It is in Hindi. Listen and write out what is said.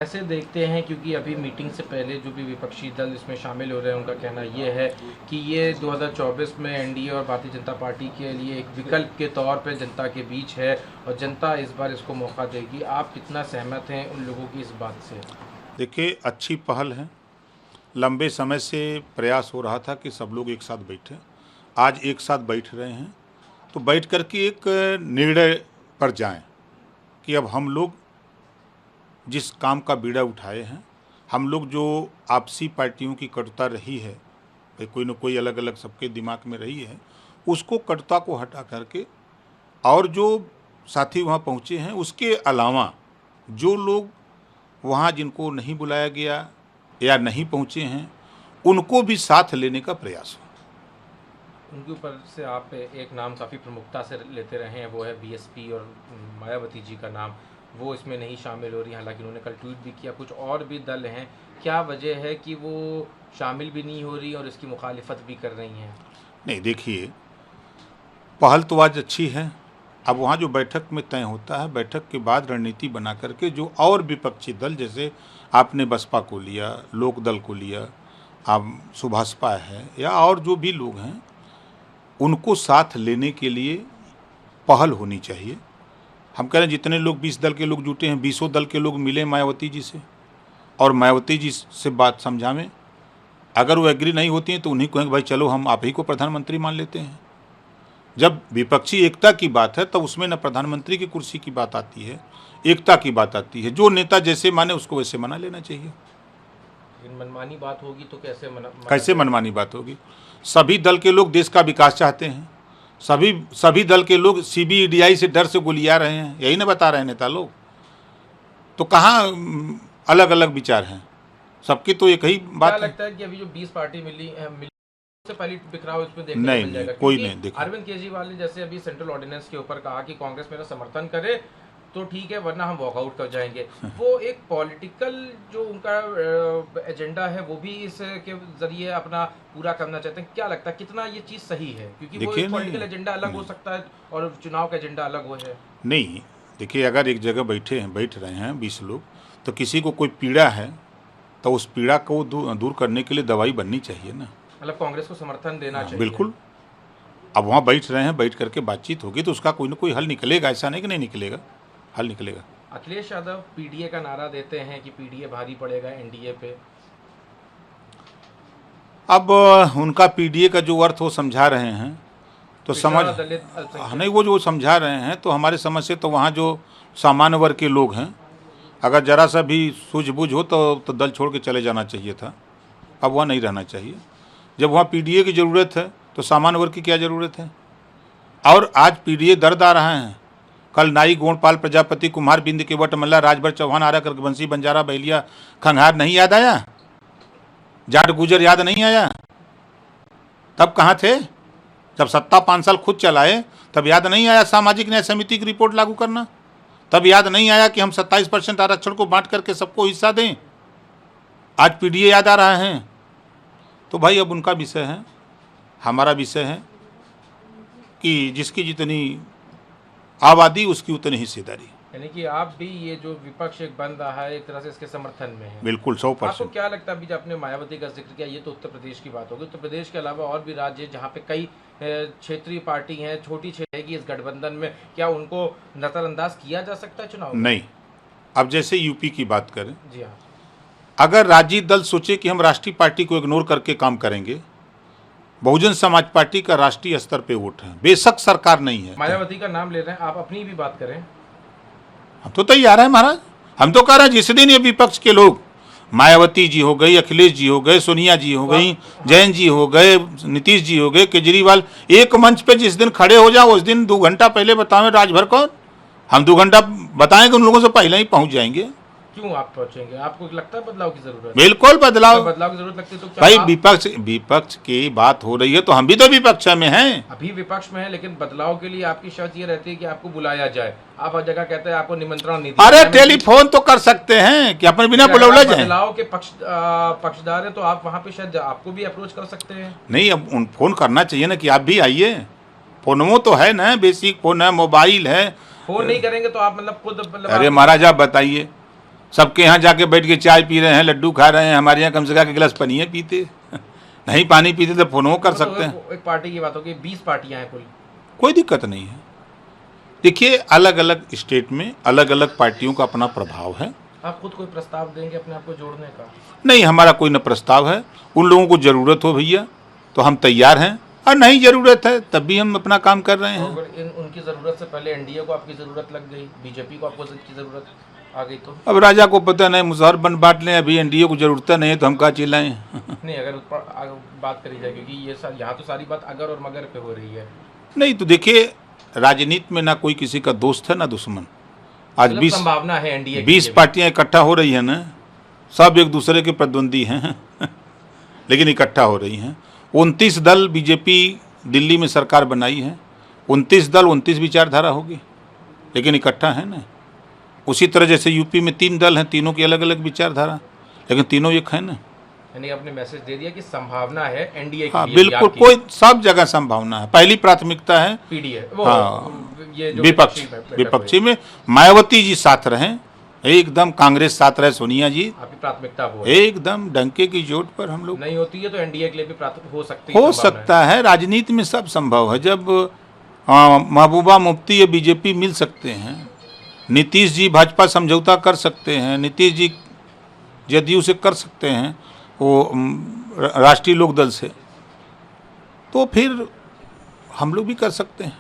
ऐसे देखते हैं क्योंकि अभी मीटिंग से पहले जो भी विपक्षी दल इसमें शामिल हो रहे हैं उनका कहना ये है कि ये 2024 में एनडीए और भारतीय जनता पार्टी के लिए एक विकल्प के तौर पर जनता के बीच है और जनता इस बार इसको मौका देगी। आप कितना सहमत हैं उन लोगों की इस बात से? देखिए, अच्छी पहल है। लंबे समय से प्रयास हो रहा था कि सब लोग एक साथ बैठें। आज एक साथ बैठ रहे हैं तो बैठ कर के एक निर्णय पर जाएं कि अब हम लोग जिस काम का बीड़ा उठाए हैं, हम लोग जो आपसी पार्टियों की कटुता रही है, भाई कोई न कोई अलग अलग सबके दिमाग में रही है, उसको कटुता को हटा करके और जो साथी वहाँ पहुँचे हैं उसके अलावा जो लोग वहाँ जिनको नहीं बुलाया गया या नहीं पहुँचे हैं उनको भी साथ लेने का प्रयास हो। उनके ऊपर से आप एक नाम काफ़ी प्रमुखता से लेते रहे हैं, वो है बीएसपी और मायावती जी का नाम, वो इसमें नहीं शामिल हो रही। हालांकि उन्होंने कल ट्वीट भी किया। कुछ और भी दल हैं, क्या वजह है कि वो शामिल भी नहीं हो रही और इसकी मुखालिफत भी कर रही हैं? नहीं, देखिए, पहल तो आज अच्छी है। अब वहाँ जो बैठक में तय होता है, बैठक के बाद रणनीति बना करके जो और विपक्षी दल, जैसे आपने बसपा को लिया, लोक दल को लिया, आप सुभाषपा है या और जो भी लोग हैं, उनको साथ लेने के लिए पहल होनी चाहिए। हम कह रहे हैं जितने लोग 20 दल के लोग जुटे हैं, 20 दल के लोग मिले मायावती जी से और मायावती जी से बात समझावें। अगर वो एग्री नहीं होती हैं तो उन्हीं कहेंगे भाई चलो हम आप ही को प्रधानमंत्री मान लेते हैं। जब विपक्षी एकता की बात है तो उसमें न प्रधानमंत्री की कुर्सी की बात आती है, एकता की बात आती है। जो नेता जैसे माने उसको वैसे मना लेना चाहिए। लेकिन मनमानी बात होगी तो कैसे मनमानी बात होगी? सभी दल के लोग देश का विकास चाहते हैं। सभी दल के लोग सीबीआई से डर से गोलियां रहे हैं, यही ना बता रहे हैं नेता लोग। तो कहाँ अलग अलग विचार हैं? सबकी तो एक ही बात है। लगता है कि अभी जो 20 पार्टी मिली से पहले बिखराव इसमें देखने को मिल जाएगा? कोई नहीं देखा। अरविंद केजरीवाल ने जैसे अभी सेंट्रल ऑर्डिनेंस के ऊपर कहा कि कांग्रेस मेरा समर्थन करे तो ठीक है, वरना हम वॉकआउट कर जाएंगे। वो एक पॉलिटिकल जो उनका एजेंडा है वो भी इसके जरिए अपना पूरा करना चाहते हैं। क्या लगता है कितना ये चीज़ सही है? क्योंकि वो एक पॉलिटिकल एजेंडा अलग हो सकता है और चुनाव का एजेंडा अलग हो है। नहीं, देखिए, अगर एक जगह बैठ रहे हैं 20 लोग, तो किसी को कोई पीड़ा है तो उस पीड़ा को दूर करने के लिए दवाई बननी चाहिए ना। मतलब कांग्रेस को समर्थन देना चाहिए। बिल्कुल। अब वहाँ बैठ रहे हैं, बैठ करके बातचीत होगी तो उसका कोई ना कोई हल निकलेगा। ऐसा नहीं कि नहीं निकलेगा, हल निकलेगा। अखिलेश यादव पीडीए का नारा देते हैं कि पीडीए भारी पड़ेगा एनडीए पे। अब उनका पीडीए का जो अर्थ वो समझा रहे हैं तो समझ नहीं, वो जो समझा रहे हैं तो हमारे समझ से तो वहाँ जो सामान्य वर्ग के लोग हैं, अगर जरा सा भी सूझबूझ हो तो दल छोड़ के चले जाना चाहिए था। अब वहाँ नहीं रहना चाहिए। जब वहाँ पीडीए की ज़रूरत है तो सामान्य वर्ग की क्या ज़रूरत है? और आज पीडीए दर्द आ रहे हैं। कल नाई, गोंडपाल, प्रजापति, कुम्हार, बिंद, केवट, मल्ला, राजभर, चौहान, आरा, करबंसी, बंजारा, बहलिया, खंघार नहीं याद आया? जाट गुजर याद नहीं आया? तब कहाँ थे? जब सत्ता 5 साल खुद चलाए तब याद नहीं आया सामाजिक न्याय समिति की रिपोर्ट लागू करना? तब याद नहीं आया कि हम 27% आरक्षण को बांट करके सबको हिस्सा दें? आज पीडीए याद आ रहा है। तो भाई अब उनका विषय है, हमारा विषय है कि जिसकी जितनी आबादी उसकी उतनी हिस्सेदारी। यानी कि आप भी ये जो विपक्ष एक बन रहा है एक तरह से इसके समर्थन में है? बिल्कुल, 100%। आपको क्या लगता है, अभी जब आपने मायावती का जिक्र किया, ये तो उत्तर प्रदेश की बात होगी, उत्तर प्रदेश के अलावा और भी राज्य जहाँ पे कई क्षेत्रीय पार्टी हैं, छोटी रहेगी इस गठबंधन में, क्या उनको नजरअंदाज किया जा सकता है चुनाव में? नहीं। अब जैसे यूपी की बात करें, जी हाँ, अगर राजनीतिक दल सोचे कि हम राष्ट्रीय पार्टी को इग्नोर करके काम करेंगे, बहुजन समाज पार्टी का राष्ट्रीय स्तर पे वोट है, बेशक सरकार नहीं है। मायावती का नाम ले रहे हैं, आप अपनी भी बात करें। हम तो तैयार है महाराज। हम तो कह रहे हैं जिस दिन ये विपक्ष के लोग, मायावती जी हो गई, अखिलेश जी हो गए, सोनिया जी हो गई, जैन जी हो गए, नीतीश जी हो गए, केजरीवाल, एक मंच पे जिस दिन खड़े हो जाओ उस दिन 2 घंटा पहले बताएं राजभर कौन। हम 2 घंटा बताएंगे, उन लोगों से पहले ही पहुंच जाएंगे। क्यों आप पहुंचेंगे? आपको लगता है बदलाव की जरूरत है? बिल्कुल बदलाव की जरूरत लगती है तो क्या भाई विपक्ष की बात हो रही है तो हम भी तो विपक्ष में हैं। अभी विपक्ष में है, लेकिन बदलाव के लिए आपकी शर्त ये रहती है कि आपको बुलाया जाए। आप हर जगह कहते हैं आपको निमंत्रण नहीं दिया। अरे टेलीफोन तो कर सकते हैं कि अपने बिना बुलौला जाए। बदलाव के पक्षदार है तो आप वहाँ पे शायद आपको भी अप्रोच कर सकते हैं। नहीं, अब फोन करना चाहिए ना कि आप भी आइए। फोनवो तो है ना, बेसिक फोन है, मोबाइल है। फोन नहीं करेंगे तो आप मतलब खुद अरे महाराज आप बताइए, सबके यहाँ जाके बैठ के चाय पी रहे हैं, लड्डू खा रहे हैं। हमारे यहाँ कम से कम एक गिलास पानी पीते नहीं पानी पीते तो फोन कर सकते हैं। एक पार्टी की बात होगी, 20 पार्टियां हैं कुल, कोई दिक्कत नहीं है। देखिए, अलग अलग स्टेट में अलग अलग पार्टियों का अपना प्रभाव है। आप खुद कोई प्रस्ताव देंगे अपने आप को जोड़ने का? नहीं, हमारा कोई न प्रस्ताव है। उन लोगों को ज़रूरत हो भैया तो हम तैयार हैं, और नहीं ज़रूरत है तब भी हम अपना काम कर रहे हैं। अगर उनकी ज़रूरत से पहले एनडीए को आपकी ज़रूरत लग गई, बीजेपी को आपको की ज़रूरत आ गई तो? अब राजा को पता नहीं, मुसहर बन बांट लें, अभी एनडीए को ज़रूरत नहीं है तो हम कहाँ चिल्लाएं। नहीं, अगर बात करी जाए, क्योंकि ये यहाँ तो सारी बात अगर और मगर पे हो रही है। नहीं तो देखिए, राजनीति में ना कोई किसी का दोस्त है ना दुश्मन। आज 20 संभावना है एनडीए 20 पार्टियां इकट्ठा हो रही है ना, सब एक दूसरे के प्रतिद्वंदी हैं लेकिन इकट्ठा हो रही हैं। 29 दल बीजेपी दिल्ली में सरकार बनाई है, 29 दल 29 विचारधारा होगी, लेकिन इकट्ठा है ना। उसी तरह जैसे यूपी में 3 दल हैं, तीनों की अलग अलग विचारधारा, लेकिन तीनों एक है ना। यानी आपने मैसेज दे दिया कि संभावना है एनडीए की। हाँ बिल्कुल, कोई सब जगह संभावना है। पहली प्राथमिकता है पीडीए, ये जो विपक्षी में मायावती जी साथ रहें, एकदम कांग्रेस साथ रहे, सोनिया जी आपकी प्राथमिकता वो एकदम डंके की चोट पर हम लोग। नहीं होती है तो एनडीए के लिए भी हो सकता है। राजनीति में सब संभव है। जब महबूबा मुफ्ती या बीजेपी मिल सकते हैं, नीतीश जी भाजपा समझौता कर सकते हैं, नीतीश जी जदयू से कर सकते हैं, वो राष्ट्रीय लोकदल से, तो फिर हम लोग भी कर सकते हैं।